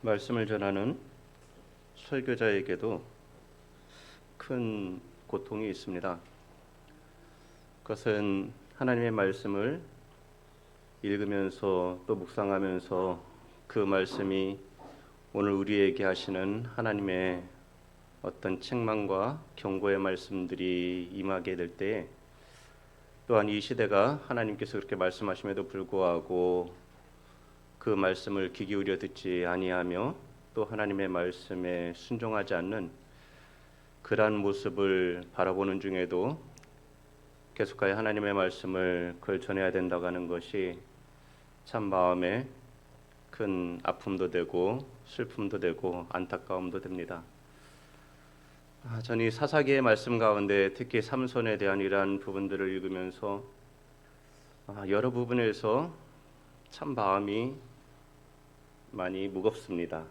말씀을 전하는 설교자에게도 큰 고통이 있습니다. 그것은 하나님의 말씀을 읽으면서 또 묵상하면서 그 말씀이 오늘 우리에게 하시는 하나님의 어떤 책망과 경고의 말씀들이 임하게 될 때에, 또한 이 시대가 하나님께서 그렇게 말씀하심에도 불구하고 그 말씀을 귀 기울여 듣지 아니하며 또 하나님의 말씀에 순종하지 않는 그러한 모습을 바라보는 중에도 계속하여 하나님의 말씀을 그걸 전해야 된다고 하는 것이 참 마음에 큰 아픔도 되고 슬픔도 되고 안타까움도 됩니다. 저는 이 사사기의 말씀 가운데 특히 삼손에 대한 이러한 부분들을 읽으면서 여러 부분에서 참 마음이 많이 무겁습니다.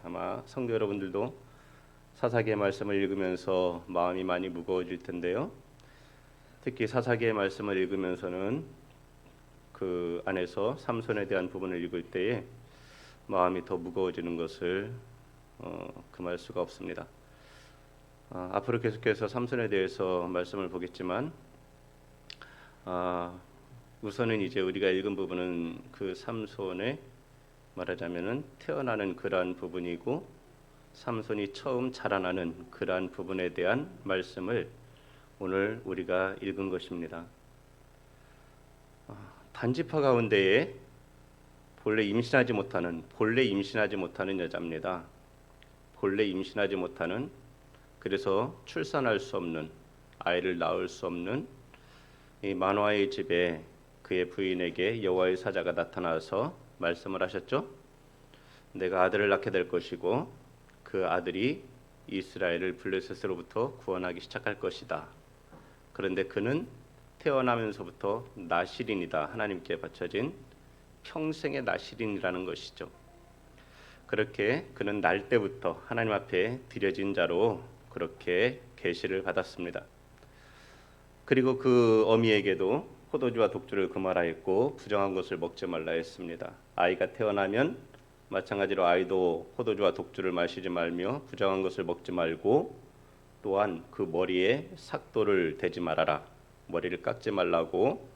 아마 성도 여러분들도 사사기의 말씀을 읽으면서 마음이 많이 무거워질 텐데요. 특히 사사기의 말씀을 읽으면서는 그 안에서 삼손에 대한 부분을 읽을 때에 마음이 더 무거워지는 것을 금할 수가 없습니다. 앞으로 계속해서 삼손에 대해서 말씀을 보겠지만 우선은 이제 우리가 읽은 부분은 그 삼손의 말하자면은 태어나는 그러한 부분이고 삼손이 처음 자라나는 그러한 부분에 대한 말씀을 오늘 우리가 읽은 것입니다. 단지파 가운데에 본래 임신하지 못하는 여자입니다. 본래 임신하지 못하는, 그래서 출산할 수 없는, 아이를 낳을 수 없는 이 마노아의 집에 그의 부인에게 여호와의 사자가 나타나서 말씀을 하셨죠. 내가 아들을 낳게 될 것이고 그 아들이 이스라엘을 블레셋으로부터 구원하기 시작할 것이다. 그런데 그는 태어나면서부터 나실인이다. 하나님께 바쳐진 평생의 나실인이라는 것이죠. 그렇게 그는 날 때부터 하나님 앞에 드려진 자로 그렇게 계시를 받았습니다. 그리고 그 어미에게도 포도주와 독주를 금하라했고 부정한 것을 먹지 말라 했습니다. 아이가 태어나면 마찬가지로 아이도 포도주와 독주를 마시지 말며 부정한 것을 먹지 말고, 또한 그 머리에 삭도를 대지 말아라, 머리를 깎지 말라고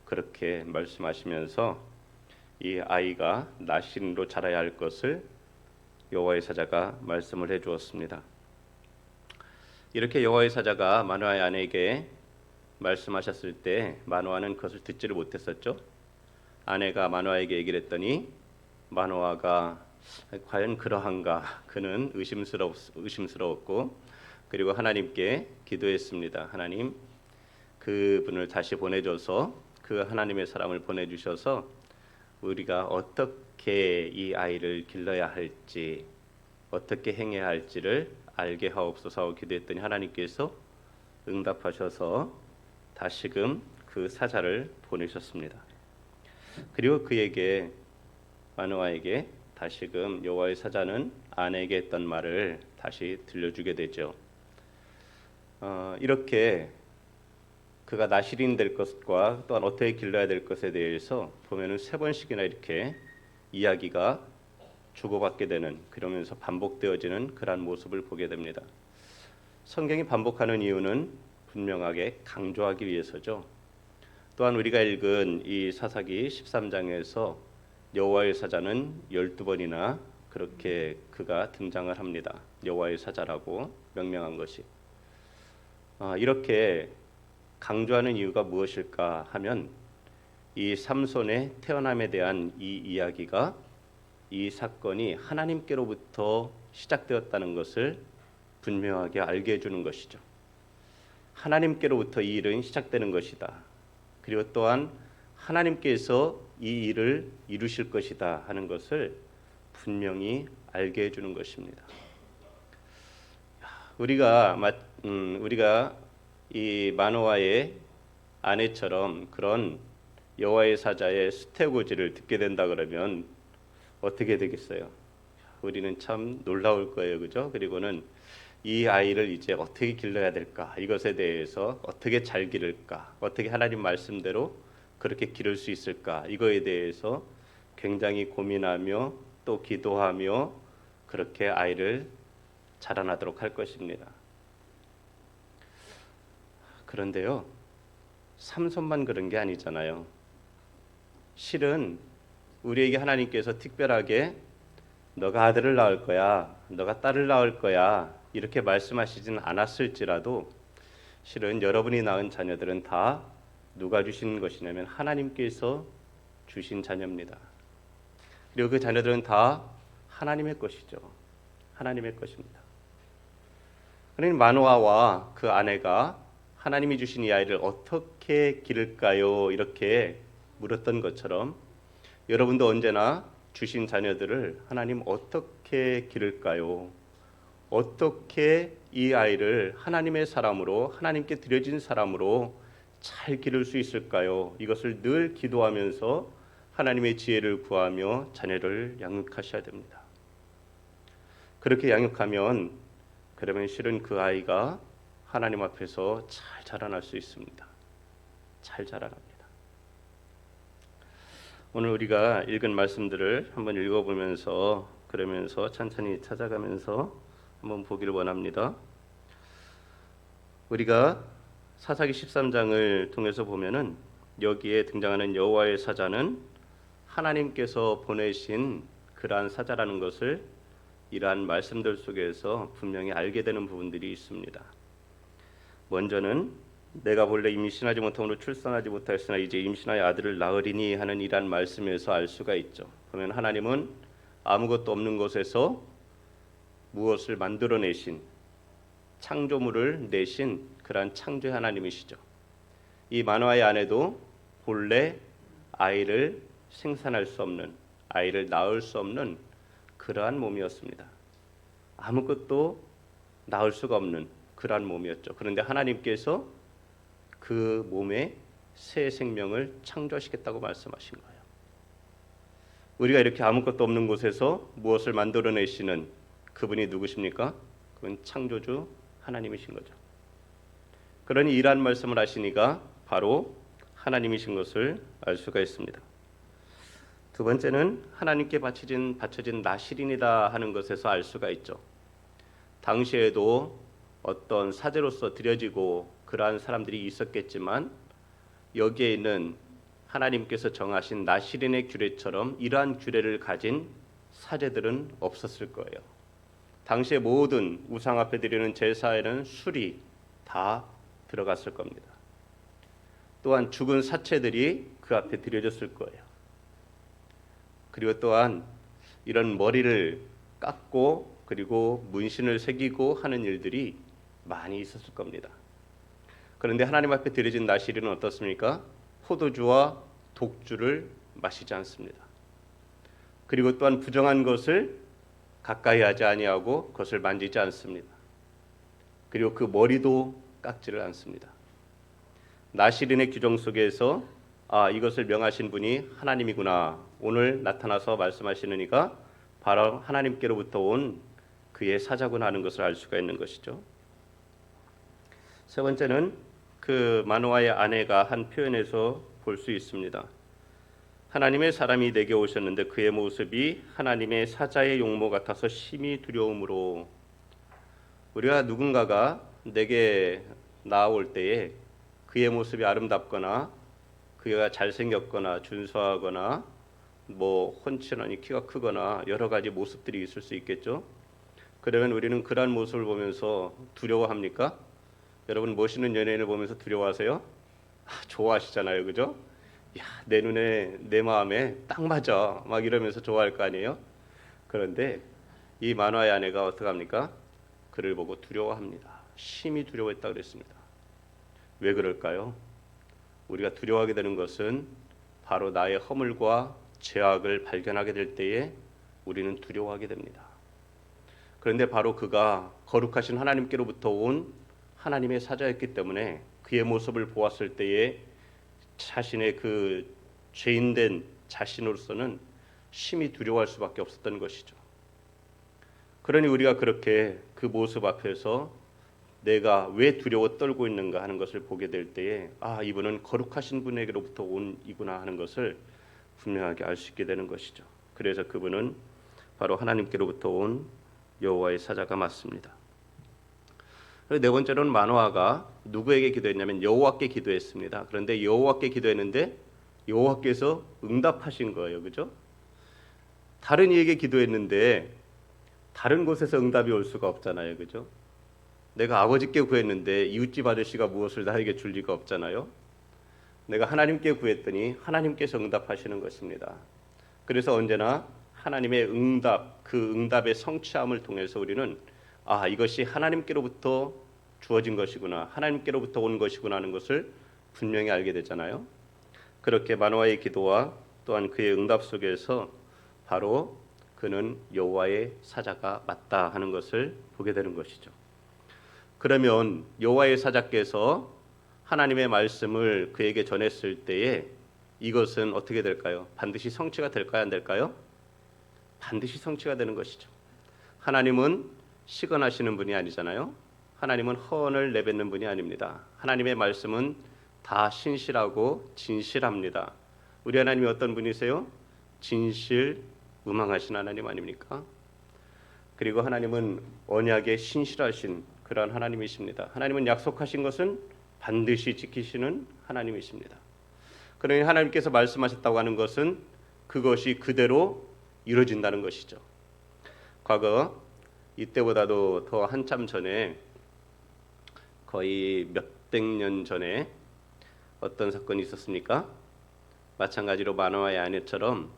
그렇게 말씀하시면서 이 아이가 나실인으로 자라야 할 것을 여호와의 사자가 말씀을 해주었습니다. 이렇게 여호와의 사자가 마노아의 아내에게 말씀하셨을 때 마노아는 그것을 듣지를 못했었죠. 아내가 마노아에게 얘기를 했더니 마노아가 과연 그러한가, 그는 의심스러웠고, 그리고 하나님께 기도했습니다. 하나님, 그분을 다시 보내줘서 그 하나님의 사람을 보내주셔서 우리가 어떻게 이 아이를 길러야 할지, 어떻게 행해야 할지를 알게 하옵소서 하고 기도했더니 하나님께서 응답하셔서 다시금 그 사자를 보내셨습니다. 그리고 그에게, 마노아에게 다시금 여호와의 사자는 아내에게 했던 말을 다시 들려주게 되죠. 이렇게 그가 나실인 될 것과 또한 어떻게 길러야 될 것에 대해서 보면은 3번씩이나 이렇게 이야기가 주고받게 되는, 그러면서 반복되어지는 그러한 모습을 보게 됩니다. 성경이 반복하는 이유는 분명하게 강조하기 위해서죠. 또한 우리가 읽은 이 사사기 13장에서 여호와의 사자는 12번이나 그렇게 그가 등장을 합니다. 여호와의 사자라고 명명한 것이. 이렇게 강조하는 이유가 무엇일까 하면 이 삼손의 태어남에 대한 이 이야기가, 이 사건이 하나님께로부터 시작되었다는 것을 분명하게 알게 해주는 것이죠. 하나님께로부터 이 일은 시작되는 것이다. 그리고 또한 하나님께서 이 일을 이루실 것이다 하는 것을 분명히 알게 해주는 것입니다. 우리가 이 마노아의 아내처럼 그런 여호와의 사자의 수태고지를 듣게 된다 그러면 어떻게 되겠어요? 우리는 참 놀라울 거예요, 그죠? 그리고는 이 아이를 이제 어떻게 길러야 될까, 이것에 대해서 어떻게 잘 기를까, 어떻게 하나님 말씀대로 그렇게 기를 수 있을까, 이거에 대해서 굉장히 고민하며 또 기도하며 그렇게 아이를 자라나도록 할 것입니다. 그런데요, 삼손만 그런 게 아니잖아요. 실은 우리에게 하나님께서 특별하게 너가 아들을 낳을 거야, 너가 딸을 낳을 거야 이렇게 말씀하시진 않았을지라도 실은 여러분이 낳은 자녀들은 다 누가 주신 것이냐면 하나님께서 주신 자녀입니다. 그리고 그 자녀들은 다 하나님의 것이죠. 하나님의 것입니다. 그러니 마노아와 그 아내가 하나님이 주신 이 아이를 어떻게 기를까요? 이렇게 물었던 것처럼 여러분도 언제나 주신 자녀들을 하나님 어떻게 기를까요? 어떻게 이 아이를 하나님의 사람으로 하나님께 드려진 사람으로 잘 기를 수 있을까요? 이것을 늘 기도하면서 하나님의 지혜를 구하며 자녀를 양육하셔야 됩니다. 그렇게 양육하면 그러면 실은 그 아이가 하나님 앞에서 잘 자라날 수 있습니다. 잘 자라납니다. 오늘 우리가 읽은 말씀들을 한번 읽어보면서 그러면서 천천히 찾아가면서 한번 보기를 원합니다. 우리가 사사기 13장을 통해서 보면은 여기에 등장하는 여호와의 사자는 하나님께서 보내신 그러한 사자라는 것을 이러한 말씀들 속에서 분명히 알게 되는 부분들이 있습니다. 먼저는 내가 본래 임신하지 못함으로 출산하지 못하였으나 이제 임신하여 아들을 낳으리니 하는 이러한 말씀에서 알 수가 있죠. 그러면 하나님은 아무것도 없는 곳에서 무엇을 만들어내신 창조물을 내신 그러한 창조의 하나님이시죠. 이 마노아의 아내도 본래 아이를 생산할 수 없는, 아이를 낳을 수 없는 그러한 몸이었습니다. 아무것도 낳을 수가 없는 그러한 몸이었죠. 그런데 하나님께서 그 몸에 새 생명을 창조하시겠다고 말씀하신 거예요. 우리가 이렇게 아무것도 없는 곳에서 무엇을 만들어내시는 그분이 누구십니까? 그건 창조주 하나님이신 거죠. 그러니 이러한 말씀을 하시니까 바로 하나님이신 것을 알 수가 있습니다. 두 번째는 하나님께 바쳐진 나실인이다 하는 것에서 알 수가 있죠. 당시에도 어떤 사제로서 드려지고 그러한 사람들이 있었겠지만 여기에 있는 하나님께서 정하신 나실인의 규례처럼 이러한 규례를 가진 사제들은 없었을 거예요. 당시의 모든 우상 앞에 드리는 제사에는 술이 다 들어갔을 겁니다. 또한 죽은 사체들이 그 앞에 드려졌을 거예요. 그리고 또한 이런 머리를 깎고 그리고 문신을 새기고 하는 일들이 많이 있었을 겁니다. 그런데 하나님 앞에 드려진 나실인은 어떻습니까? 포도주와 독주를 마시지 않습니다. 그리고 또한 부정한 것을 가까이 하지 아니하고 그것을 만지지 않습니다. 그리고 그 머리도 깎지를 않습니다. 나실인의 규정 속에서 이것을 명하신 분이 하나님이구나. 오늘 나타나서 말씀하시는 이가 바로 하나님께로부터 온 그의 사자구나 하는 것을 알 수가 있는 것이죠. 세 번째는 그 마노아의 아내가 한 표현에서 볼 수 있습니다. 하나님의 사람이 내게 오셨는데 그의 모습이 하나님의 사자의 용모 같아서 심히 두려움으로. 우리가 누군가가 내게 나올 때에 그의 모습이 아름답거나 그가 잘생겼거나 준수하거나 훤칠하니 키가 크거나 여러 가지 모습들이 있을 수 있겠죠. 그러면 우리는 그러한 모습을 보면서 두려워합니까? 여러분 멋있는 연예인을 보면서 두려워하세요? 좋아하시잖아요, 그죠? 야, 내 눈에 내 마음에 딱 맞아 막 이러면서 좋아할 거 아니에요. 그런데 이 마노아의 아내가 어떻게 합니까? 그를 보고 두려워합니다. 심히 두려워했다 그랬습니다. 왜 그럴까요? 우리가 두려워하게 되는 것은 바로 나의 허물과 죄악을 발견하게 될 때에 우리는 두려워하게 됩니다. 그런데 바로 그가 거룩하신 하나님께로부터 온 하나님의 사자였기 때문에 그의 모습을 보았을 때에 자신의 그 죄인된 자신으로서는 심히 두려워할 수밖에 없었던 것이죠. 그러니 우리가 그렇게 그 모습 앞에서 내가 왜 두려워 떨고 있는가 하는 것을 보게 될 때에 이분은 거룩하신 분에게로부터 온 이구나 하는 것을 분명하게 알 수 있게 되는 것이죠. 그래서 그분은 바로 하나님께로부터 온 여호와의 사자가 맞습니다. 네 번째로는 마노아가 누구에게 기도했냐면 여호와께 기도했습니다. 그런데 여호와께 기도했는데 여호와께서 응답하신 거예요. 그죠? 다른 이에게 기도했는데 다른 곳에서 응답이 올 수가 없잖아요. 그죠? 내가 아버지께 구했는데 이웃집 아저씨가 무엇을 나에게 줄 리가 없잖아요. 내가 하나님께 구했더니 하나님께서 응답하시는 것입니다. 그래서 언제나 하나님의 응답, 그 응답의 성취함을 통해서 우리는 이것이 하나님께로부터 주어진 것이구나, 하나님께로부터 온 것이구나 하는 것을 분명히 알게 되잖아요. 그렇게 마노아의 기도와 또한 그의 응답 속에서 바로 그는 여호와의 사자가 맞다 하는 것을 보게 되는 것이죠. 그러면 여호와의 사자께서 하나님의 말씀을 그에게 전했을 때에 이것은 어떻게 될까요? 반드시 성취가 될까요? 안 될까요? 반드시 성취가 되는 것이죠. 하나님은 시건하시는 분이 아니잖아요. 하나님은 허언을 내뱉는 분이 아닙니다. 하나님의 말씀은 다 신실하고 진실합니다. 우리 하나님이 어떤 분이세요? 진실무망하신 하나님 아닙니까? 그리고 하나님은 언약에 신실하신 그러한 하나님이십니다. 하나님은 약속하신 것은 반드시 지키시는 하나님이십니다. 그러니 하나님께서 말씀하셨다고 하는 것은 그것이 그대로 이루어진다는 것이죠. 과거 이때보다도 더 한참 전에 거의 몇백 년 전에 어떤 사건이 있었습니까? 마찬가지로 마노아의 아내처럼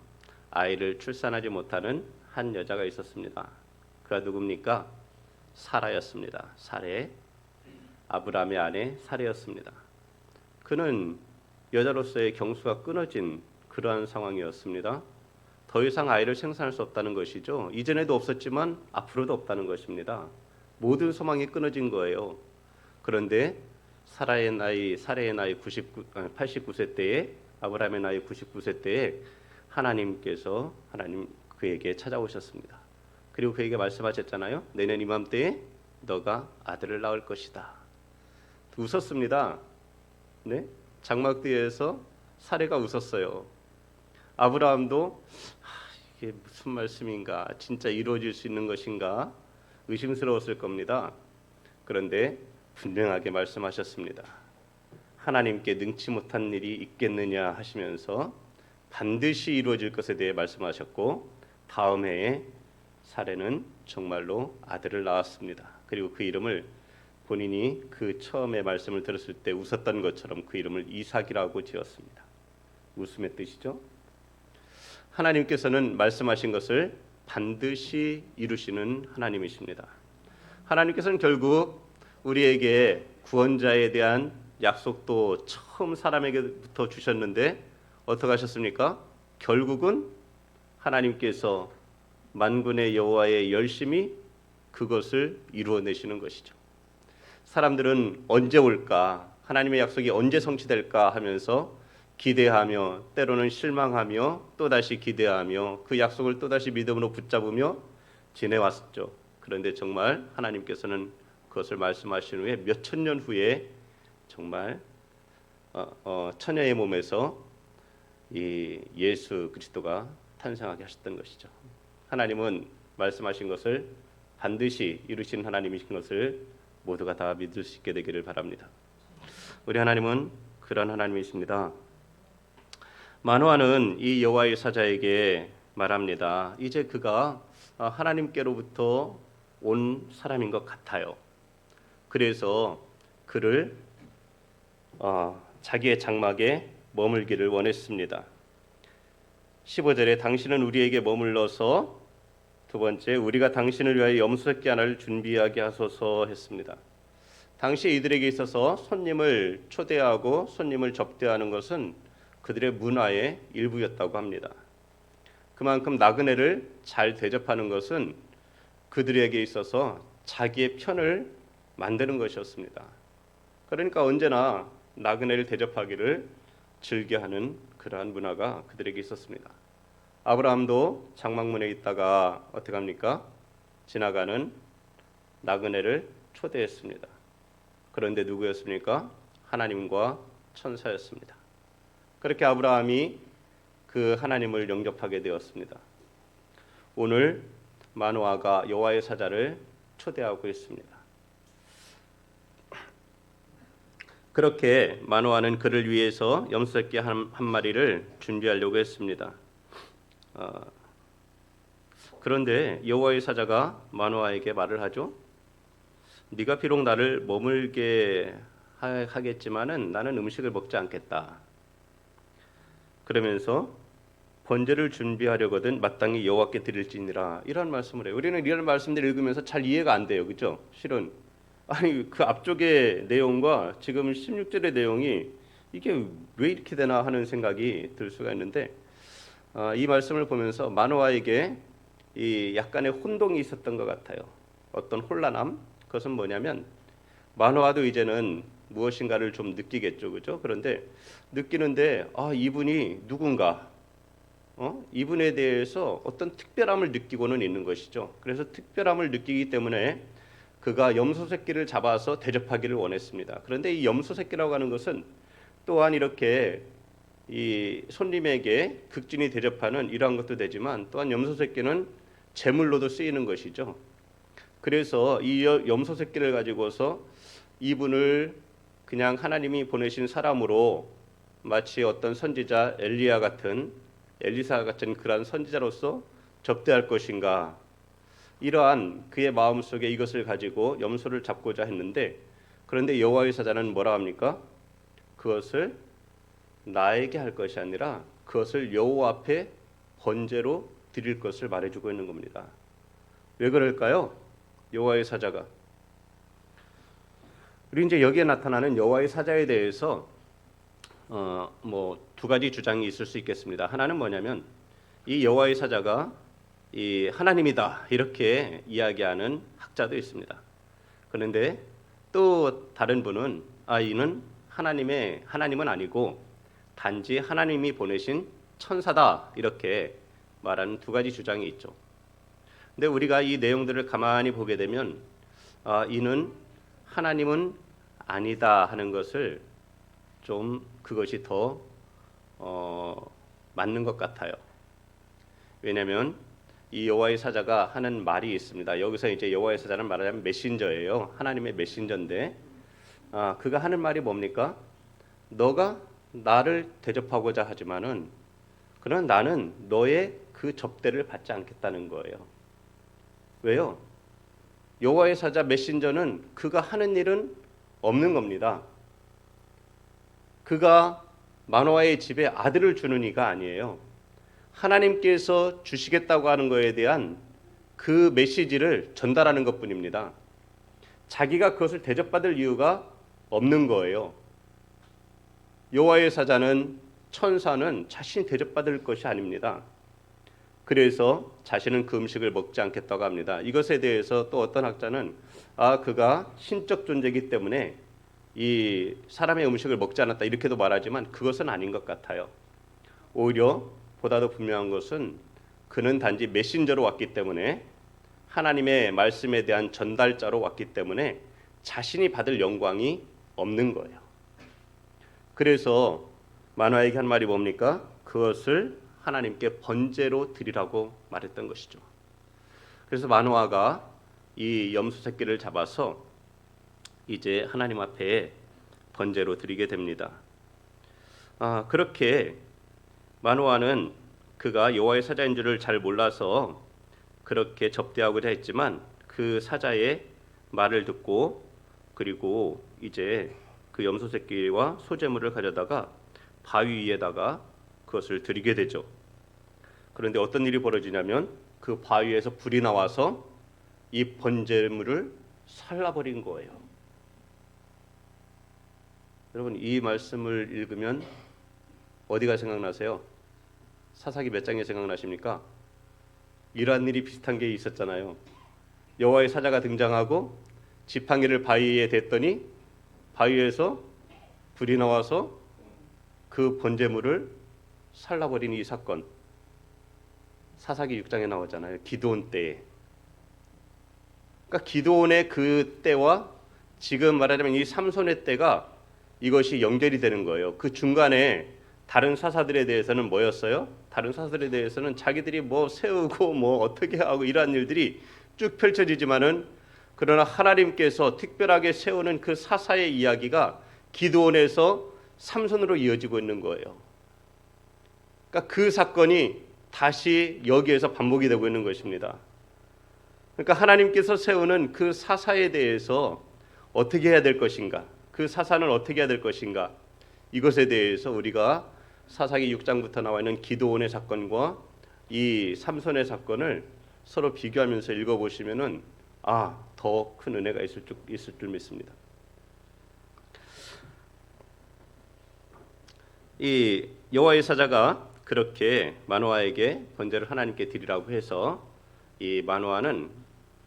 아이를 출산하지 못하는 한 여자가 있었습니다. 그가 누굽니까? 사라였습니다. 사레, 아브라함의 아내 사레였습니다. 그는 여자로서의 경수가 끊어진 그러한 상황이었습니다. 더 이상 아이를 생산할 수 없다는 것이죠. 이전에도 없었지만 앞으로도 없다는 것입니다. 모든 소망이 끊어진 거예요. 그런데 사레의 나이 89세 때에, 아브라함의 나이 99세 때에 하나님 그에게 찾아오셨습니다. 그리고 그에게 말씀하셨잖아요. 내년 이맘때에 너가 아들을 낳을 것이다. 웃었습니다. 네? 장막 뒤에서 사레가 웃었어요. 아브라함도 이게 무슨 말씀인가, 진짜 이루어질 수 있는 것인가 의심스러웠을 겁니다. 그런데 분명하게 말씀하셨습니다. 하나님께 능치 못한 일이 있겠느냐 하시면서 반드시 이루어질 것에 대해 말씀하셨고, 다음 해에 사레는 정말로 아들을 낳았습니다. 그리고 그 이름을 본인이 그 처음에 말씀을 들었을 때 웃었던 것처럼 그 이름을 이삭이라고 지었습니다. 웃음의 뜻이죠. 하나님께서는 말씀하신 것을 반드시 이루시는 하나님이십니다. 하나님께서는 결국 우리에게 구원자에 대한 약속도 처음 사람에게부터 주셨는데 어떻게 하셨습니까? 결국은 하나님께서 만군의 여호와의 열심히 그것을 이루어내시는 것이죠. 사람들은 언제 올까? 하나님의 약속이 언제 성취될까 하면서 기대하며, 때로는 실망하며, 또다시 기대하며, 그 약속을 또다시 믿음으로 붙잡으며 지내왔죠. 그런데 정말 하나님께서는 그것을 말씀하신 후에 몇천 년 후에 정말 처녀의 몸에서 이 예수 그리스도가 탄생하게 하셨던 것이죠. 하나님은 말씀하신 것을 반드시 이루신 하나님이신 것을 모두가 다 믿을 수 있게 되기를 바랍니다. 우리 하나님은 그런 하나님이십니다. 마노아는 이 여호와의 사자에게 말합니다. 이제 그가 하나님께로부터 온 사람인 것 같아요. 그래서 그를 자기의 장막에 머물기를 원했습니다. 15절에 당신은 우리에게 머물러서, 두 번째, 우리가 당신을 위하여 염소새끼 하나를 준비하게 하소서 했습니다. 당시 이들에게 있어서 손님을 초대하고 손님을 접대하는 것은 그들의 문화의 일부였다고 합니다. 그만큼 나그네를 잘 대접하는 것은 그들에게 있어서 자기의 편을 만드는 것이었습니다. 그러니까 언제나 나그네를 대접하기를 즐겨하는 그러한 문화가 그들에게 있었습니다. 아브라함도 장막문에 있다가 어떻게 합니까? 지나가는 나그네를 초대했습니다. 그런데 누구였습니까? 하나님과 천사였습니다. 그렇게 아브라함이 그 하나님을 영접하게 되었습니다. 오늘 마노아가 여호와의 사자를 초대하고 있습니다. 그렇게 마노아는 그를 위해서 염소새끼 한 마리를 준비하려고 했습니다. 그런데 여호와의 사자가 마노아에게 말을 하죠. 네가 비록 나를 머물게 하겠지만은 나는 음식을 먹지 않겠다. 그러면서 번제를 준비하려거든 마땅히 여호와께 드릴지니라, 이런 말씀을 해요. 우리는 이런 말씀들을 읽으면서 잘 이해가 안 돼요, 그렇죠? 실은 아니 그 앞쪽의 내용과 지금 16절의 내용이 이게 왜 이렇게 되나 하는 생각이 들 수가 있는데, 이 말씀을 보면서 마노아에게 이 약간의 혼동이 있었던 것 같아요. 어떤 혼란함. 그것은 뭐냐면 마노아도 이제는 무엇인가를 좀 느끼겠죠, 그렇죠? 그런데 느끼는데 이분이 누군가, 이분에 대해서 어떤 특별함을 느끼고는 있는 것이죠. 그래서 특별함을 느끼기 때문에 그가 염소 새끼를 잡아서 대접하기를 원했습니다. 그런데 이 염소 새끼라고 하는 것은 또한 이렇게 이 손님에게 극진히 대접하는 이러한 것도 되지만, 또한 염소 새끼는 제물로도 쓰이는 것이죠. 그래서 이 염소 새끼를 가지고서 이분을 그냥 하나님이 보내신 사람으로, 마치 어떤 선지자 엘리사 같은 그러한 선지자로서 접대할 것인가, 이러한 그의 마음속에 이것을 가지고 염소를 잡고자 했는데, 그런데 여호와의 사자는 뭐라 합니까? 그것을 나에게 할 것이 아니라 그것을 여호와 앞에 번제로 드릴 것을 말해주고 있는 겁니다. 왜 그럴까요? 여호와의 사자가, 우리 이제 여기에 나타나는 여호와의 사자에 대해서 두 가지 주장이 있을 수 있겠습니다. 하나는 뭐냐면 이 여호와의 사자가 이 하나님이다 이렇게 이야기하는 학자도 있습니다. 그런데 또 다른 분은 이는 하나님은 아니고 단지 하나님이 보내신 천사다 이렇게 말하는 두 가지 주장이 있죠. 근데 우리가 이 내용들을 가만히 보게 되면 이는 하나님은 아니다 하는 것을 좀 그것이 더 맞는 것 같아요. 왜냐하면 이 여호와의 사자가 하는 말이 있습니다. 여기서 이제 여호와의 사자는 말하자면 메신저예요. 하나님의 메신저인데 그가 하는 말이 뭡니까? 너가 나를 대접하고자 하지만은 그러나 나는 너의 그 접대를 받지 않겠다는 거예요. 왜요? 여호와의 사자 메신저는 그가 하는 일은 없는 겁니다. 그가 마노아의 집에 아들을 주는 이가 아니에요. 하나님께서 주시겠다고 하는 것에 대한 그 메시지를 전달하는 것뿐입니다. 자기가 그것을 대접받을 이유가 없는 거예요. 여호와의 사자는, 천사는 자신이 대접받을 것이 아닙니다. 그래서 자신은 그 음식을 먹지 않겠다고 합니다. 이것에 대해서 또 어떤 학자는 그가 신적 존재이기 때문에 이 사람의 음식을 먹지 않았다 이렇게도 말하지만 그것은 아닌 것 같아요. 오히려 보다도 분명한 것은 그는 단지 메신저로 왔기 때문에, 하나님의 말씀에 대한 전달자로 왔기 때문에 자신이 받을 영광이 없는 거예요. 그래서 마노아에게 한 말이 뭡니까? 그것을 하나님께 번제로 드리라고 말했던 것이죠. 그래서 마노아가 이 염소 새끼를 잡아서 이제 하나님 앞에 번제로 드리게 됩니다. 그렇게 마노아는 그가 여호와의 사자인 줄을 잘 몰라서 그렇게 접대하고자 했지만 그 사자의 말을 듣고, 그리고 이제 그 염소 새끼와 소제물을 가져다가 바위 위에다가 그것을 드리게 되죠. 그런데 어떤 일이 벌어지냐면 그 바위에서 불이 나와서 이 번제물을 살라버린 거예요. 여러분, 이 말씀을 읽으면 어디가 생각나세요? 사사기 몇 장이 생각나십니까? 이러한 일이 비슷한 게 있었잖아요. 여호와의 사자가 등장하고 지팡이를 바위에 댔더니 바위에서 불이 나와서 그 번제물을 살라버린 이 사건, 사사기 6장에 나오잖아요. 기드온 때에. 그러니까 기드온의 그 때와 지금 말하자면 이 삼손의 때가 이것이 연결이 되는 거예요. 그 중간에 다른 사사들에 대해서는 뭐였어요? 다른 사사들에 대해서는 자기들이 뭐 세우고 뭐 어떻게 하고 이러한 일들이 쭉 펼쳐지지만은 그러나 하나님께서 특별하게 세우는 그 사사의 이야기가 기드온에서 삼손으로 이어지고 있는 거예요. 그러니까 그 사건이 다시 여기에서 반복이 되고 있는 것입니다. 그러니까 하나님께서 세우는 그 사사에 대해서 어떻게 해야 될 것인가, 그 사사는 어떻게 해야 될 것인가, 이것에 대해서 우리가 사사기 6장부터 나와 있는 기드온의 사건과 이 삼손의 사건을 서로 비교하면서 읽어보시면은 더 큰 은혜가 있을 줄 믿습니다. 이 여호와의 사자가 그렇게 마노아에게 번제를 하나님께 드리라고 해서 이 마노아는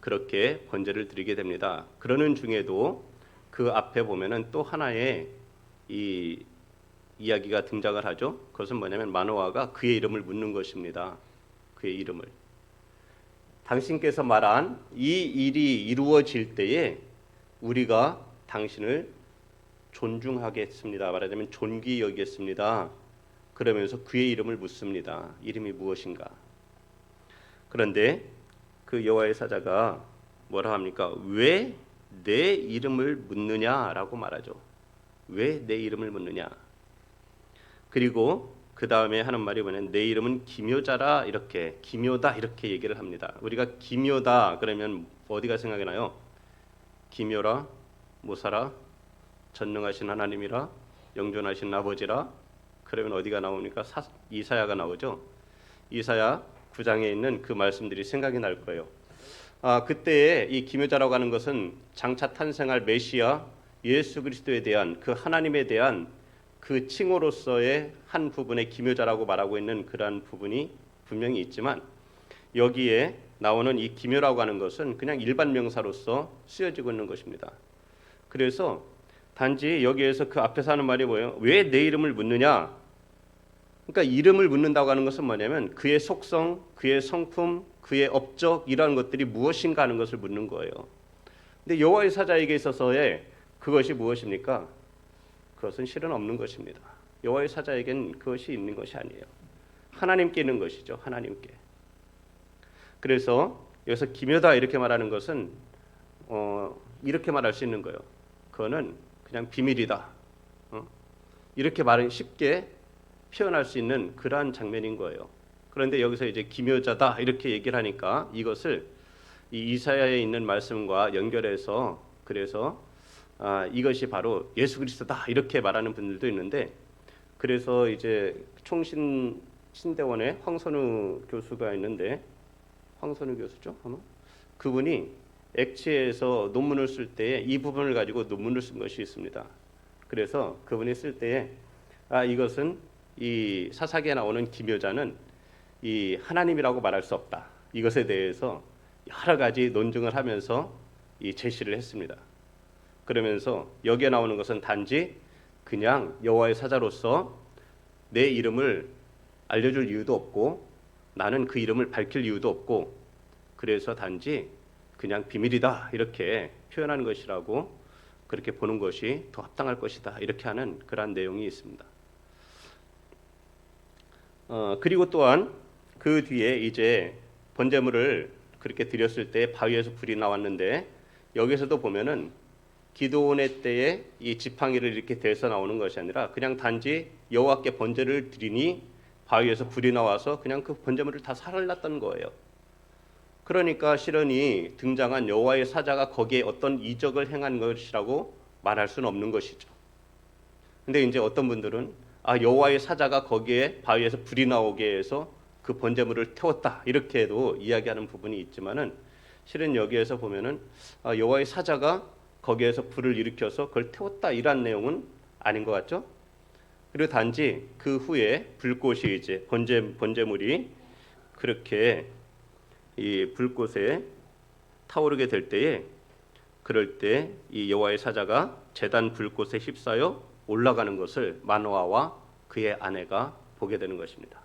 그렇게 번제를 드리게 됩니다. 그러는 중에도 그 앞에 보면은 또 하나의 이 이야기가 등장을 하죠. 그것은 뭐냐면 마노아가 그의 이름을 묻는 것입니다. 그의 이름을. 당신께서 말한 이 일이 이루어질 때에 우리가 당신을 존중하겠습니다. 말하자면 존귀 여기겠습니다. 그러면서 그의 이름을 묻습니다. 이름이 무엇인가? 그런데 그 여호와의 사자가 뭐라 합니까? 왜 내 이름을 묻느냐라고 말하죠. 왜 내 이름을 묻느냐? 그리고 그 다음에 하는 말이 뭐냐면 내 이름은 기묘자라, 이렇게 기묘다 이렇게 얘기를 합니다. 우리가 기묘다 그러면 어디가 생각이 나요? 기묘라, 모사라, 전능하신 하나님이라, 영존하신 아버지라. 그러면 어디가 나옵니까? 이사야가 나오죠. 이사야 9장에 있는 그 말씀들이 생각이 날 거예요. 그때의 이 기묘자라고 하는 것은 장차 탄생할 메시아 예수 그리스도에 대한 그 하나님에 대한 그 칭호로서의 한 부분의 기묘자라고 말하고 있는 그러한 부분이 분명히 있지만, 여기에 나오는 이 기묘라고 하는 것은 그냥 일반 명사로서 쓰여지고 있는 것입니다. 그래서 단지 여기에서 그 앞에서 하는 말이 뭐예요? 왜 내 이름을 묻느냐? 그러니까 이름을 묻는다고 하는 것은 뭐냐면 그의 속성, 그의 성품, 그의 업적 이러한 것들이 무엇인가 하는 것을 묻는 거예요. 근데 여호와의 사자에게 있어서의 그것이 무엇입니까? 그것은 실은 없는 것입니다. 여호와의 사자에겐 그것이 있는 것이 아니에요. 하나님께 있는 것이죠. 하나님께. 그래서 여기서 기묘다 이렇게 말하는 것은 이렇게 말할 수 있는 거예요. 그거는 그냥 비밀이다. 이렇게 말은 쉽게 표현할 수 있는 그러한 장면인 거예요. 그런데 여기서 이제 기묘자다 이렇게 얘기를 하니까 이것을 이 이사야에 있는 말씀과 연결해서 그래서 이것이 바로 예수 그리스도다 이렇게 말하는 분들도 있는데, 그래서 이제 신대원의 황선우 교수가 있는데, 황선우 교수죠 아마, 그분이 액체에서 논문을 쓸 때에 이 부분을 가지고 논문을 쓴 것이 있습니다. 그래서 그분이 쓸 때에 이것은 이 사사기에 나오는 기묘자는 이 하나님이라고 말할 수 없다, 이것에 대해서 여러 가지 논증을 하면서 이 제시를 했습니다. 그러면서 여기에 나오는 것은 단지 그냥 여호와의 사자로서 내 이름을 알려줄 이유도 없고 나는 그 이름을 밝힐 이유도 없고, 그래서 단지 그냥 비밀이다 이렇게 표현하는 것이라고, 그렇게 보는 것이 더 합당할 것이다 이렇게 하는 그러한 내용이 있습니다. 그리고 또한 그 뒤에 이제 번제물을 그렇게 드렸을 때 바위에서 불이 나왔는데, 여기서도 보면은 기드온의 때에 이 지팡이를 이렇게 대서 나오는 것이 아니라 그냥 단지 여호와께 번제를 드리니 바위에서 불이 나와서 그냥 그 번제물을 다 살랐던 거예요. 그러니까 실은 이 등장한 여호와의 사자가 거기에 어떤 이적을 행한 것이라고 말할 수는 없는 것이죠. 근데 이제 어떤 분들은 여호와의 사자가 거기에 바위에서 불이 나오게 해서 그 번제물을 태웠다 이렇게도 이야기하는 부분이 있지만은, 실은 여기에서 보면은 여호와의 사자가 거기에서 불을 일으켜서 그걸 태웠다 이런 내용은 아닌 것 같죠? 그리고 단지 그 후에 불꽃이 이제 번제물이 그렇게 이 불꽃에 타오르게 될 때에, 그럴 때 이 여호와의 사자가 제단 불꽃에 휩싸여 올라가는 것을 마노아와 그의 아내가 보게 되는 것입니다.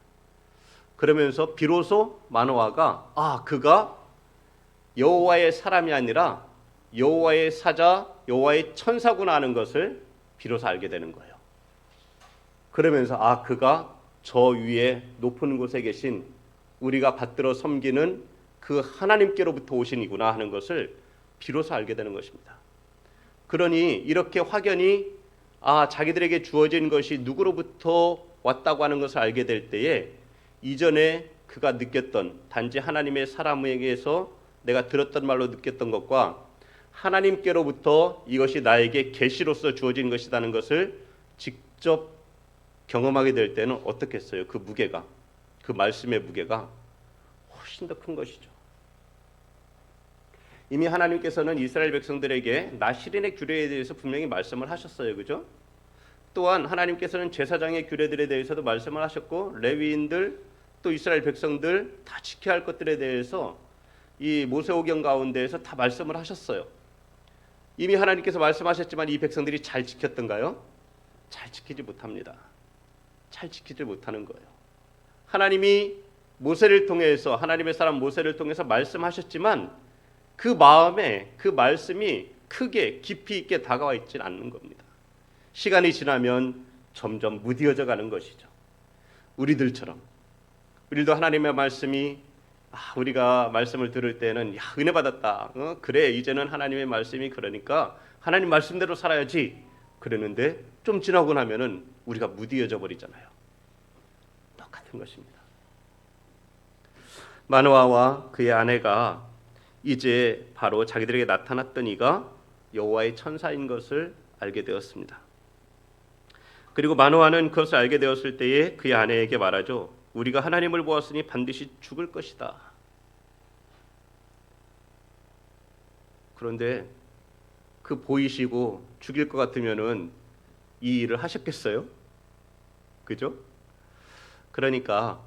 그러면서 비로소 마노아가 그가 여호와의 사람이 아니라 여호와의 사자, 여호와의 천사구나 하는 것을 비로소 알게 되는 거예요. 그러면서 그가 저 위에 높은 곳에 계신 우리가 받들어 섬기는 그 하나님께로부터 오신 이구나 하는 것을 비로소 알게 되는 것입니다. 그러니 이렇게 확연히 자기들에게 주어진 것이 누구로부터 왔다고 하는 것을 알게 될 때에 이전에 그가 느꼈던 단지 하나님의 사람에게서 내가 들었던 말로 느꼈던 것과 하나님께로부터 이것이 나에게 계시로서 주어진 것이라는 것을 직접 경험하게 될 때는 어떻겠어요? 그 무게가, 그 말씀의 무게가 훨씬 더 큰 것이죠. 이미 하나님께서는 이스라엘 백성들에게 나시린의 규례에 대해서 분명히 말씀을 하셨어요. 그죠? 또한 하나님께서는 제사장의 규례들에 대해서도 말씀을 하셨고 레위인들 또 이스라엘 백성들 다 지켜야 할 것들에 대해서 이 모세오경 가운데에서 다 말씀을 하셨어요. 이미 하나님께서 말씀하셨지만 이 백성들이 잘 지켰던가요? 잘 지키지 못합니다. 잘 지키지 못하는 거예요. 하나님이 모세를 통해서 하나님의 사람 모세를 통해서 말씀하셨지만 그 마음에 그 말씀이 크게 깊이 있게 다가와 있지는 않는 겁니다. 시간이 지나면 점점 무뎌져 가는 것이죠. 우리들처럼 우리도 하나님의 말씀이 우리가 말씀을 들을 때는 은혜 받았다. 그래 이제는 하나님의 말씀이 그러니까 하나님 말씀대로 살아야지. 그러는데 좀 지나고 나면은 우리가 무뎌져 버리잖아요. 똑같은 것입니다. 마노아와 그의 아내가 이제 바로 자기들에게 나타났던 이가 여호와의 천사인 것을 알게 되었습니다. 그리고 마노아는 그것을 알게 되었을 때에 그의 아내에게 말하죠. 우리가 하나님을 보았으니 반드시 죽을 것이다. 그런데 그 보이시고 죽일 것 같으면은 이 일을 하셨겠어요? 그죠? 그러니까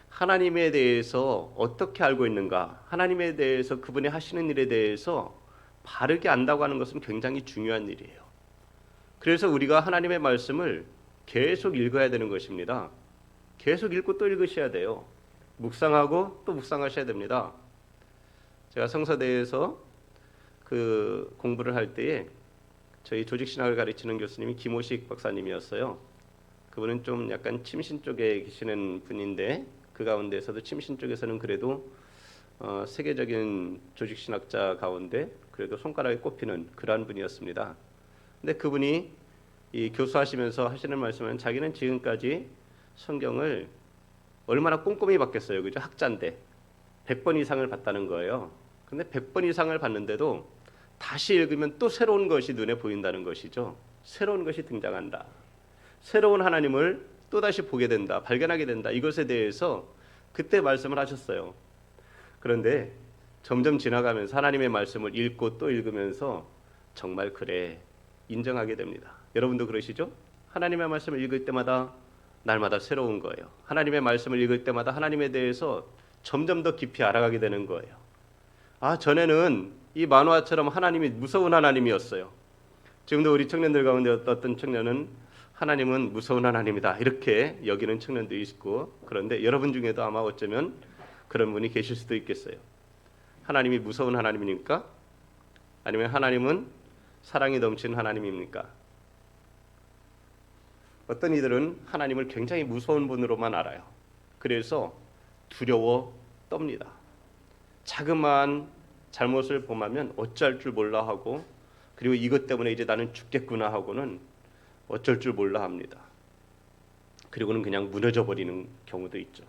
하나님에 대해서 어떻게 알고 있는가, 하나님에 대해서 그분이 하시는 일에 대해서 바르게 안다고 하는 것은 굉장히 중요한 일이에요. 그래서 우리가 하나님의 말씀을 계속 읽어야 되는 것입니다. 계속 읽고 또 읽으셔야 돼요. 묵상하고 또 묵상하셔야 됩니다. 제가 성서대에서 그 공부를 할 때에 저희 조직신학을 가르치는 교수님이 김호식 박사님이었어요. 그분은 좀 약간 침신 쪽에 계시는 분인데 그 가운데서도 침신 쪽에서는 그래도 세계적인 조직신학자 가운데 그래도 손가락에 꼽히는 그러한 분이었습니다. 근데 그분이 이 교수하시면서 하시는 말씀은 자기는 지금까지 성경을 얼마나 꼼꼼히 봤겠어요. 그죠? 학자인데 100번 이상을 봤다는 거예요. 근데 100번 이상을 봤는데도 다시 읽으면 또 새로운 것이 눈에 보인다는 것이죠. 새로운 것이 등장한다. 새로운 하나님을 또다시 보게 된다. 발견하게 된다. 이것에 대해서 그때 말씀을 하셨어요. 그런데 점점 지나가면서 하나님의 말씀을 읽고 또 읽으면서 정말 그래 인정하게 됩니다. 여러분도 그러시죠? 하나님의 말씀을 읽을 때마다 날마다 새로운 거예요. 하나님의 말씀을 읽을 때마다 하나님에 대해서 점점 더 깊이 알아가게 되는 거예요. 전에는 이 만화처럼 하나님이 무서운 하나님이었어요. 지금도 우리 청년들 가운데 어떤 청년은 하나님은 무서운 하나님이다 이렇게 여기는 청년도 있고, 그런데 여러분 중에도 아마 어쩌면 그런 분이 계실 수도 있겠어요. 하나님이 무서운 하나님입니까? 아니면 하나님은 사랑이 넘치는 하나님입니까? 어떤 이들은 하나님을 굉장히 무서운 분으로만 알아요. 그래서 두려워 떱니다. 자그마한 잘못을 범하면 어찌할 줄 몰라 하고, 그리고 이것 때문에 이제 나는 죽겠구나 하고는 어쩔 줄 몰라 합니다. 그리고는 그냥 무너져 버리는 경우도 있죠.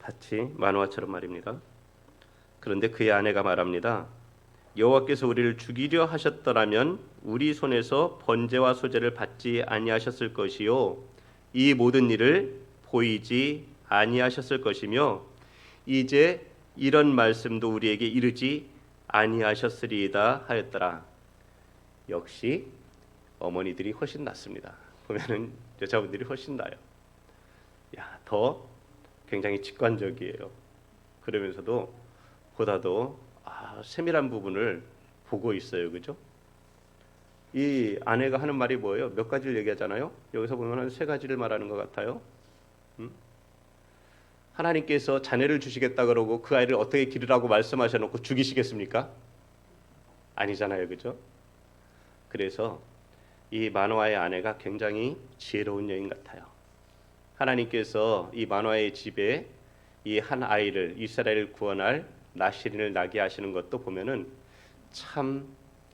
마치 만화처럼 말입니다. 그런데 그의 아내가 말합니다. 여호와께서 우리를 죽이려 하셨더라면 우리 손에서 번제와 소제를 받지 아니하셨을 것이요 이 모든 일을 보이지 아니하셨을 것이며 이제 이런 말씀도 우리에게 이르지 아니하셨으리이다 하였더라. 역시 어머니들이 훨씬 낫습니다. 보면은 여자분들이 훨씬 나요. 더 굉장히 직관적이에요. 그러면서도 보다도 세밀한 부분을 보고 있어요. 그죠? 이 아내가 하는 말이 뭐예요? 몇 가지를 얘기하잖아요. 여기서 보면 세 가지를 말하는 것 같아요. 하나님께서 자녀를 주시겠다 그러고 그 아이를 어떻게 기르라고 말씀하셔놓고 죽이시겠습니까? 아니잖아요. 그죠? 그래서 이 마노아의 아내가 굉장히 지혜로운 여인 같아요. 하나님께서 이 마노아의 집에 이 한 아이를 이스라엘을 구원할 나시린을 나게 하시는 것도 보면은 참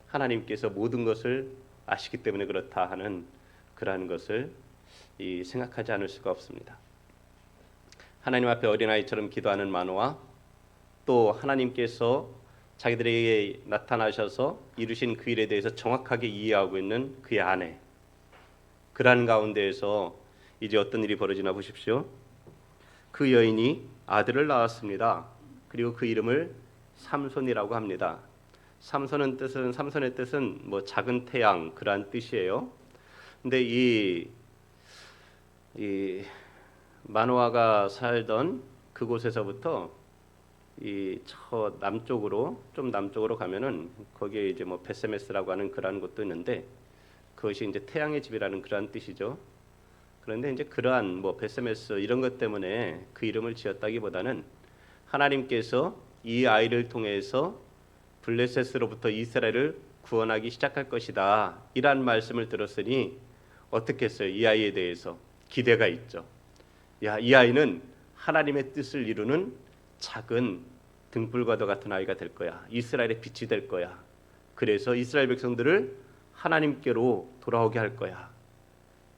하나님께서 모든 것을 아시기 때문에 그렇다 하는 그러한 것을 생각하지 않을 수가 없습니다. 하나님 앞에 어린아이처럼 기도하는 마노아, 또 하나님께서 자기들에게 나타나셔서 이루신 그 일에 대해서 정확하게 이해하고 있는 그의 아내, 그러한 가운데에서 이제 어떤 일이 벌어지나 보십시오. 그 여인이 아들을 낳았습니다. 그리고 그 이름을 삼손이라고 합니다. 삼손의 뜻은 뭐 작은 태양 그러한 뜻이에요. 근데 이 마노아가 살던 그곳에서부터 저 남쪽으로 좀 남쪽으로 가면은 거기에 이제 뭐 베세메스라고 하는 그러한 곳도 있는데 그것이 이제 태양의 집이라는 그러한 뜻이죠. 그런데 이제 그러한 뭐 베세메스 이런 것 때문에 그 이름을 지었다기보다는 하나님께서 이 아이를 통해서 블레셋으로부터 이스라엘을 구원하기 시작할 것이다 이란 말씀을 들었으니 어떻게 했어요? 이 아이에 대해서 기대가 있죠. 이 아이는 하나님의 뜻을 이루는 작은 등불과도 같은 아이가 될 거야. 이스라엘의 빛이 될 거야. 그래서 이스라엘 백성들을 하나님께로 돌아오게 할 거야.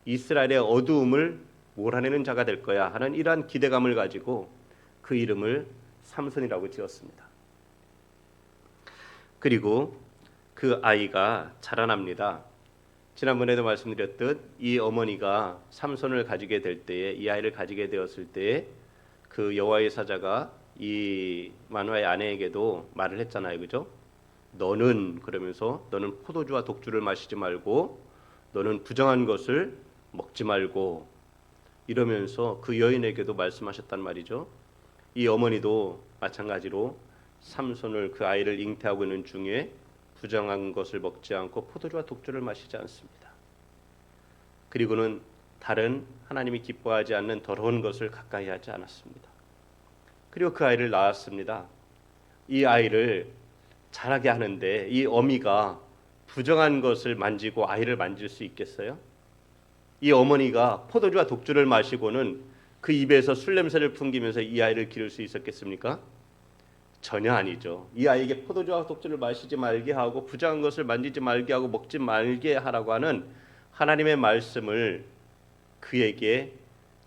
이스라엘의 어두움을 몰아내는 자가 될 거야 하는 이러한 기대감을 가지고 그 이름을 삼손이라고 지었습니다. 그리고 그 아이가 자라납니다. 지난번에도 말씀드렸듯 이 어머니가 삼손을 가지게 될 때에 이 아이를 가지게 되었을 때에 그 여호와의 사자가 이 마노아의 아내에게도 말을 했잖아요. 그죠? 너는 그러면서 너는 포도주와 독주를 마시지 말고 너는 부정한 것을 먹지 말고 이러면서 그 여인에게도 말씀하셨단 말이죠. 이 어머니도 마찬가지로 삼손을 그 아이를 잉태하고 있는 중에 부정한 것을 먹지 않고 포도주와 독주를 마시지 않습니다. 그리고는 다른 하나님이 기뻐하지 않는 더러운 것을 가까이 하지 않았습니다. 그리고 그 아이를 낳았습니다. 이 아이를 자라게 하는데 이 어미가 부정한 것을 만지고 아이를 만질 수 있겠어요? 이 어머니가 포도주와 독주를 마시고는 그 입에서 술 냄새를 풍기면서 이 아이를 기를 수 있었겠습니까? 전혀 아니죠. 이 아이에게 포도주와 독주를 마시지 말게 하고 부정한 것을 만지지 말게 하고 먹지 말게 하라고 하는 하나님의 말씀을 그에게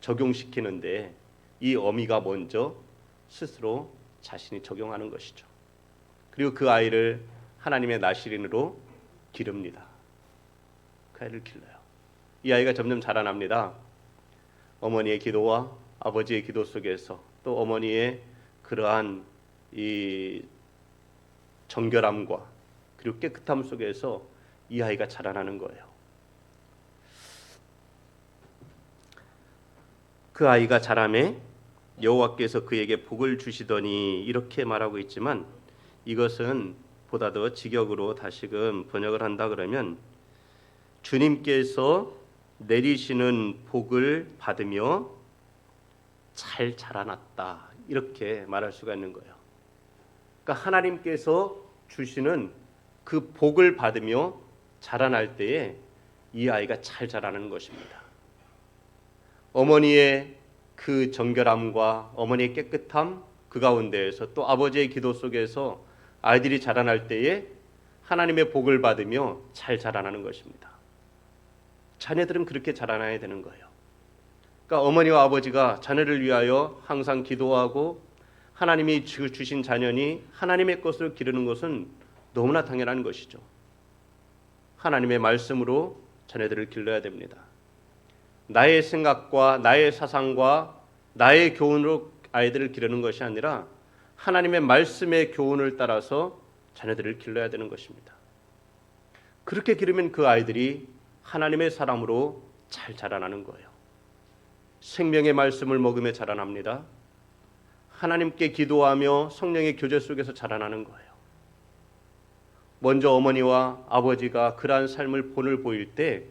적용시키는데 이 어미가 먼저 스스로 자신이 적용하는 것이죠. 그리고 그 아이를 하나님의 나시린으로 기릅니다. 그 아이를 길러요. 이 아이가 점점 자라납니다. 어머니의 기도와 아버지의 기도 속에서 또 어머니의 그러한 이 정결함과 그리고 깨끗함 속에서 이 아이가 자라나는 거예요. 그 아이가 자라매 여호와께서 그에게 복을 주시더니 이렇게 말하고 있지만 이것은 보다 더 직역으로 다시금 번역을 한다 그러면 주님께서 내리시는 복을 받으며 잘 자라났다 이렇게 말할 수가 있는 거예요. 그러니까 하나님께서 주시는 그 복을 받으며 자라날 때에 이 아이가 잘 자라는 것입니다. 어머니의 그 정결함과 어머니의 깨끗함 그 가운데에서 또 아버지의 기도 속에서 아이들이 자라날 때에 하나님의 복을 받으며 잘 자라나는 것입니다. 자녀들은 그렇게 자라나야 되는 거예요. 그러니까 어머니와 아버지가 자녀를 위하여 항상 기도하고 하나님이 주신 자녀니 하나님의 것을 기르는 것은 너무나 당연한 것이죠. 하나님의 말씀으로 자녀들을 길러야 됩니다. 나의 생각과 나의 사상과 나의 교훈으로 아이들을 기르는 것이 아니라 하나님의 말씀의 교훈을 따라서 자녀들을 길러야 되는 것입니다. 그렇게 기르면 그 아이들이 하나님의 사람으로 잘 자라나는 거예요. 생명의 말씀을 먹으며 자라납니다. 하나님께 기도하며 성령의 교제 속에서 자라나는 거예요. 먼저 어머니와 아버지가 그러한 삶을 본을 보일 때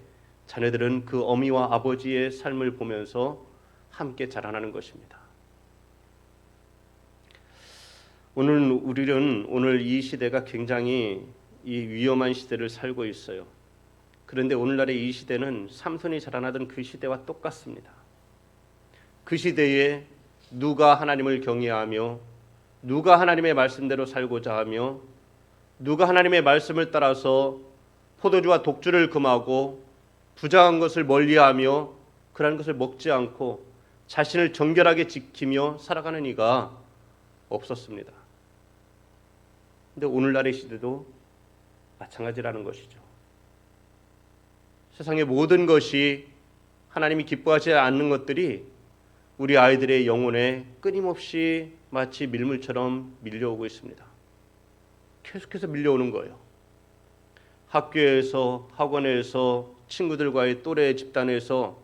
자녀들은 그 어미와 아버지의 삶을 보면서 함께 자라나는 것입니다. 오늘 이 시대가 굉장히 이 위험한 시대를 살고 있어요. 그런데 오늘날의 이 시대는 삼손이 자라나던 그 시대와 똑같습니다. 그 시대에 누가 하나님을 경외하며 누가 하나님의 말씀대로 살고자 하며 누가 하나님의 말씀을 따라서 포도주와 독주를 금하고 부정한 것을 멀리하며 그러한 것을 먹지 않고 자신을 정결하게 지키며 살아가는 이가 없었습니다. 그런데 오늘날의 시대도 마찬가지라는 것이죠. 세상의 모든 것이 하나님이 기뻐하지 않는 것들이 우리 아이들의 영혼에 끊임없이 마치 밀물처럼 밀려오고 있습니다. 계속해서 밀려오는 거예요. 학교에서, 학원에서, 친구들과의 또래 집단에서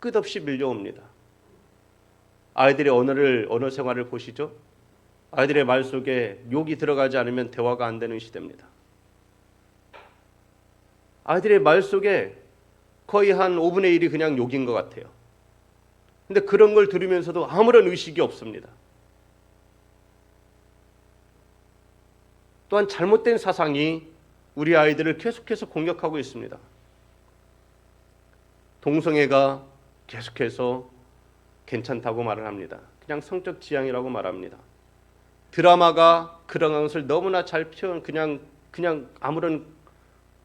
끝없이 밀려옵니다. 아이들의 언어 생활을 보시죠. 아이들의 말 속에 욕이 들어가지 않으면 대화가 안 되는 시대입니다. 아이들의 말 속에 거의 한 5분의 1이 그냥 욕인 것 같아요. 근데 그런 걸 들으면서도 아무런 의식이 없습니다. 또한 잘못된 사상이 우리 아이들을 계속해서 공격하고 있습니다. 동성애가 계속해서 괜찮다고 말을 합니다. 그냥 성적 지향이라고 말합니다. 드라마가 그런 것을 너무나 잘 표현, 그냥 아무런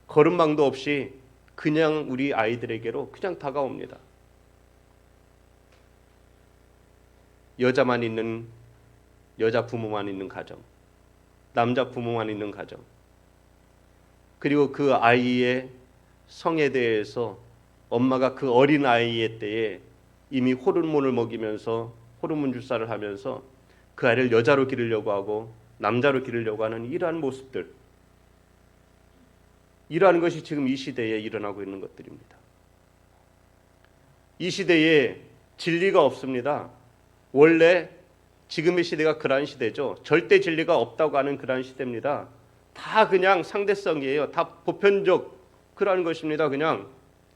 거름망도 없이 그냥 우리 아이들에게로 그냥 다가옵니다. 여자만 있는, 여자 부모만 있는 가정, 남자 부모만 있는 가정, 그리고 그 아이의 성에 대해서 엄마가 그 어린 아이의 때에 이미 호르몬을 먹이면서 호르몬 주사를 하면서 그 아이를 여자로 기르려고 하고 남자로 기르려고 하는 이러한 모습들, 이러한 것이 지금 이 시대에 일어나고 있는 것들입니다. 이 시대에 진리가 없습니다. 원래 지금의 시대가 그러한 시대죠. 절대 진리가 없다고 하는 그러한 시대입니다. 다 그냥 상대성이에요. 다 보편적 그러한 것입니다. 그냥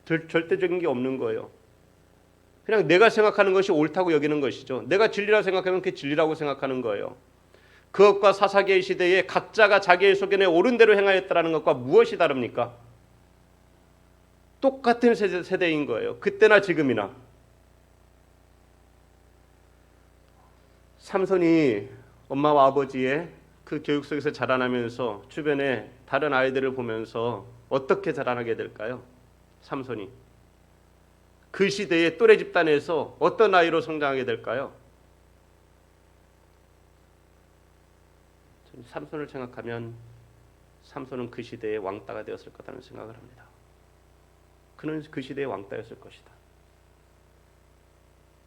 절대적인 게 없는 거예요. 그냥 내가 생각하는 것이 옳다고 여기는 것이죠. 내가 진리라고 생각하면 그게 진리라고 생각하는 거예요. 그것과 사사기의 시대에 각자가 자기의 소견에 옳은 대로 행하였다는 것과 무엇이 다릅니까? 똑같은 세대인 거예요. 그때나 지금이나. 삼손이 엄마와 아버지의 그 교육 속에서 자라나면서 주변에 다른 아이들을 보면서 어떻게 자라나게 될까요? 삼손이 그 시대의 또래 집단에서 어떤 아이로 성장하게 될까요? 삼손을 생각하면 삼손은 그 시대의 왕따가 되었을 거라는 생각을 합니다. 그는 그 시대의 왕따였을 것이다.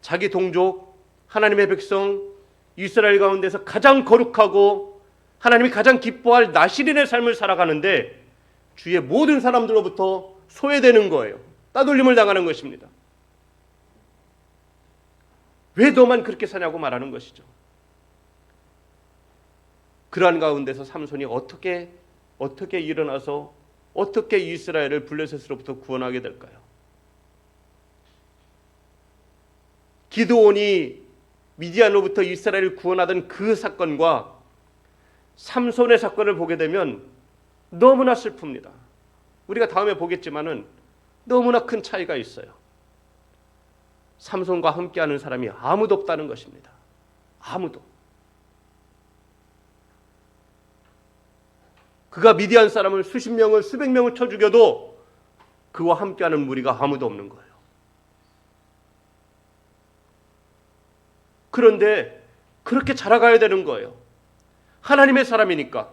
자기 동족 하나님의 백성 이스라엘 가운데서 가장 거룩하고 하나님이 가장 기뻐할 나실인의 삶을 살아가는데 주위의 모든 사람들로부터 소외되는 거예요. 따돌림을 당하는 것입니다. 왜 너만 그렇게 사냐고 말하는 것이죠. 그러한 가운데서 삼손이 어떻게 일어나서 어떻게 이스라엘을 블레셋으로부터 구원하게 될까요? 기드온이 미디안으로부터 이스라엘을 구원하던 그 사건과 삼손의 사건을 보게 되면 너무나 슬픕니다. 우리가 다음에 보겠지만은 너무나 큰 차이가 있어요. 삼손과 함께하는 사람이 아무도 없다는 것입니다. 아무도. 그가 미디안 사람을 수십 명을 수백 명을 쳐 죽여도 그와 함께하는 무리가 아무도 없는 거예요. 그런데 그렇게 자라가야 되는 거예요. 하나님의 사람이니까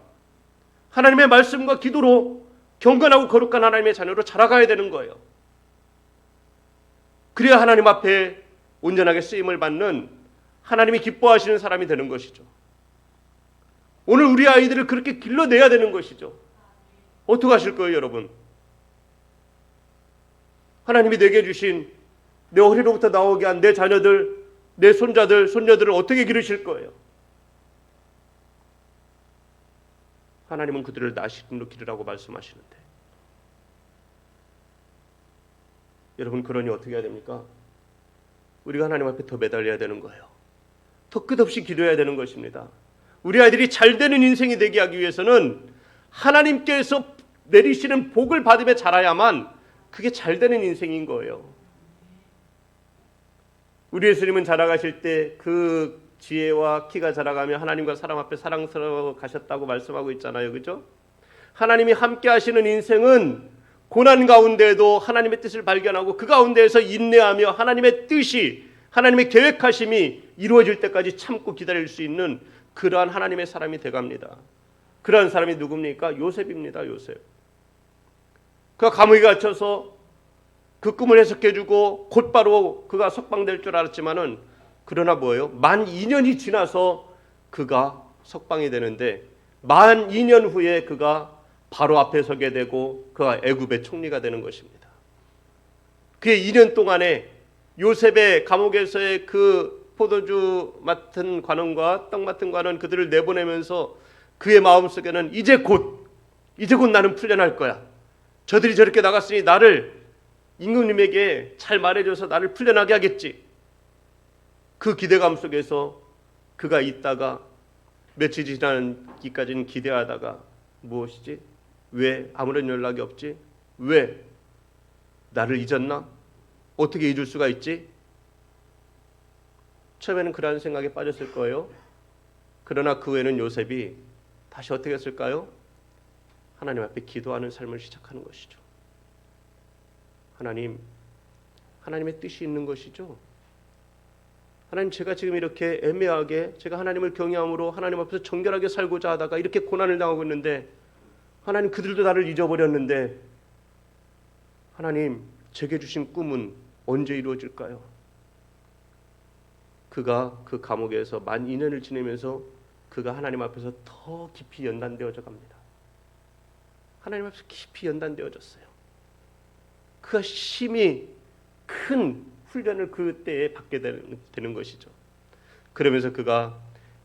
하나님의 말씀과 기도로 경건하고 거룩한 하나님의 자녀로 자라가야 되는 거예요. 그래야 하나님 앞에 온전하게 쓰임을 받는 하나님이 기뻐하시는 사람이 되는 것이죠. 오늘 우리 아이들을 그렇게 길러내야 되는 것이죠. 어떻게 하실 거예요, 여러분? 하나님이 내게 주신 내 허리로부터 나오게 한 내 자녀들, 내 손자들, 손녀들을 어떻게 기르실 거예요? 하나님은 그들을 나시림으로 기르라고 말씀하시는데 여러분, 그러니 어떻게 해야 됩니까? 우리가 하나님 앞에 더 매달려야 되는 거예요. 더 끝없이 기도해야 되는 것입니다. 우리 아이들이 잘 되는 인생이 되게 하기 위해서는 하나님께서 내리시는 복을 받으며 자라야만 그게 잘 되는 인생인 거예요. 우리 예수님은 자라가실 때 그 지혜와 키가 자라가며 하나님과 사람 앞에 사랑스러워 가셨다고 말씀하고 있잖아요. 그죠? 하나님이 함께 하시는 인생은 고난 가운데에도 하나님의 뜻을 발견하고 그 가운데에서 인내하며 하나님의 뜻이, 하나님의 계획하심이 이루어질 때까지 참고 기다릴 수 있는 그러한 하나님의 사람이 돼갑니다. 그러한 사람이 누굽니까? 요셉입니다. 요셉. 그가 감옥에 갇혀서 그 꿈을 해석해주고 곧바로 그가 석방될 줄 알았지만은, 그러나 뭐예요? 만 2년이 지나서 그가 석방이 되는데, 만 2년 후에 그가 바로 앞에 서게 되고 그가 애굽의 총리가 되는 것입니다. 그의 2년 동안에 요셉의 감옥에서의 그 포도주 맡은 관원과 떡 맡은 관원, 그들을 내보내면서 그의 마음속에는 이제 곧 나는 풀려날 거야. 저들이 저렇게 나갔으니 나를 임금님에게 잘 말해줘서 나를 풀려나게 하겠지. 그 기대감 속에서 그가 있다가 며칠 지나기까지는 기대하다가, 무엇이지? 왜 아무런 연락이 없지? 왜? 나를 잊었나? 어떻게 잊을 수가 있지? 처음에는 그러한 생각에 빠졌을 거예요. 그러나 그 후에는 요셉이 다시 어떻게 했을까요? 하나님 앞에 기도하는 삶을 시작하는 것이죠. 하나님의 뜻이 있는 것이죠. 하나님, 제가 지금 이렇게 애매하게 제가 하나님을 경외함으로 하나님 앞에서 정결하게 살고자 하다가 이렇게 고난을 당하고 있는데, 하나님, 그들도 나를 잊어버렸는데, 하나님, 제게 주신 꿈은 언제 이루어질까요? 그가 그 감옥에서 만 2년을 지내면서 그가 하나님 앞에서 더 깊이 연단되어져 갑니다. 하나님 앞에서 깊이 연단되어졌어요. 그가 심히 큰 훈련을 그때에 받게 되는 것이죠. 그러면서 그가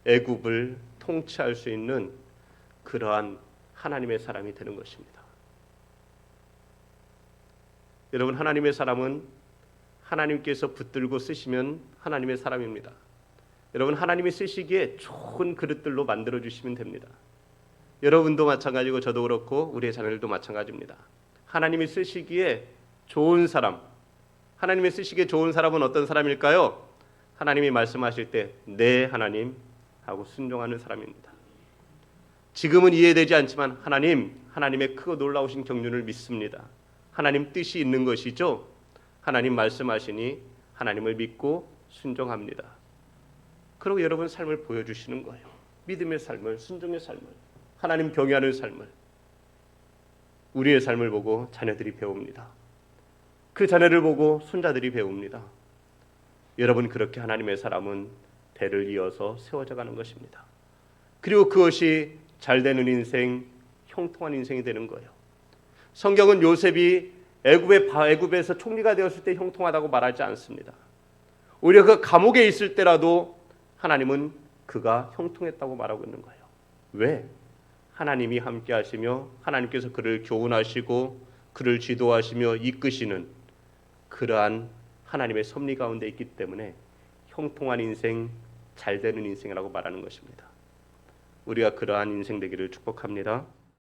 애굽을 통치할 수 있는 그러한 하나님의 사람이 되는 것입니다. 여러분, 하나님의 사람은 하나님께서 붙들고 쓰시면 하나님의 사람입니다. 여러분, 하나님이 쓰시기에 좋은 그릇들로 만들어 주시면 됩니다. 여러분도 마찬가지고 저도 그렇고 우리의 자녀들도 마찬가지입니다. 하나님이 쓰시기에 좋은 사람, 하나님이 쓰시기에 좋은 사람은 어떤 사람일까요? 하나님이 말씀하실 때 네 하나님 하고 순종하는 사람입니다. 지금은 이해되지 않지만 하나님의 크고 놀라우신 경륜을 믿습니다. 하나님 뜻이 있는 것이죠. 하나님 말씀하시니 하나님을 믿고 순종합니다. 그리고 여러분 삶을 보여주시는 거예요. 믿음의 삶을, 순종의 삶을, 하나님 경외하는 삶을. 우리의 삶을 보고 자녀들이 배웁니다. 그 자녀를 보고 손자들이 배웁니다. 여러분, 그렇게 하나님의 사람은 대를 이어서 세워져 가는 것입니다. 그리고 그것이 잘 되는 인생, 형통한 인생이 되는 거예요. 성경은 요셉이 애굽에서 총리가 되었을 때 형통하다고 말하지 않습니다. 오히려 그 감옥에 있을 때라도 하나님은 그가 형통했다고 말하고 있는 거예요. 왜? 하나님이 함께 하시며 하나님께서 그를 교훈하시고 그를 지도하시며 이끄시는 그러한 하나님의 섭리 가운데 있기 때문에 형통한 인생, 잘 되는 인생이라고 말하는 것입니다. 우리가 그러한 인생 되기를 축복합니다.